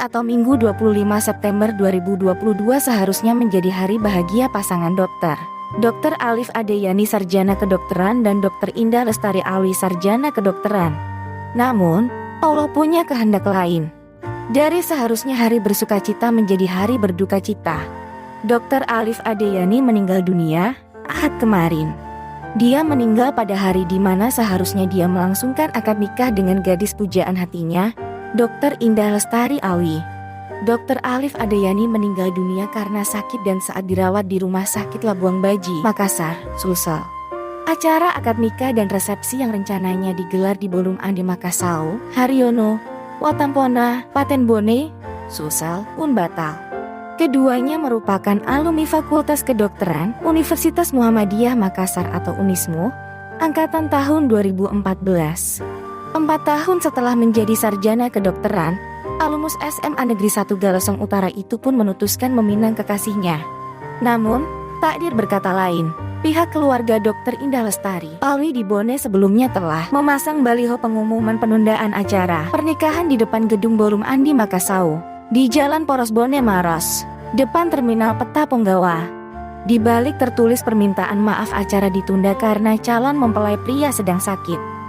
atau Minggu 25 September 2022 seharusnya menjadi hari bahagia pasangan dokter. Dr. Alif Adeyani Sarjana Kedokteran dan Dr. Indah Lestari Alwi Sarjana Kedokteran. Namun, Allah punya kehendak lain. Dari seharusnya hari bersukacita menjadi hari berduka cita. Dr. Alif Adeyani meninggal dunia Ahad kemarin. Dia meninggal pada hari di mana seharusnya dia melangsungkan akad nikah dengan gadis pujaan hatinya, Dr. Indah Lestari Alwi. Dr. Alif Adeyani meninggal dunia karena sakit dan saat dirawat di Rumah Sakit Labuang Baji, Makassar, Sulsel. Acara akad nikah dan resepsi yang rencananya digelar di Ballroom Andi Makassau, Haryono, Watampona, Patenbone, Sulsel pun batal. Keduanya merupakan alumni Fakultas Kedokteran Universitas Muhammadiyah Makassar atau UNISMU, angkatan tahun 2014. 4 tahun setelah menjadi sarjana kedokteran, alumnus SMA Negeri 1 Galesong Utara itu pun memutuskan meminang kekasihnya. Namun, takdir berkata lain. Pihak keluarga Dr. Indah Lestari Alwi di Bone sebelumnya telah memasang baliho pengumuman penundaan acara pernikahan di depan gedung Ballroom Andi Makassau, di Jalan Poros Bone Maros, depan Terminal Peta Ponggawa. Di balik tertulis permintaan maaf acara ditunda karena calon mempelai pria sedang sakit.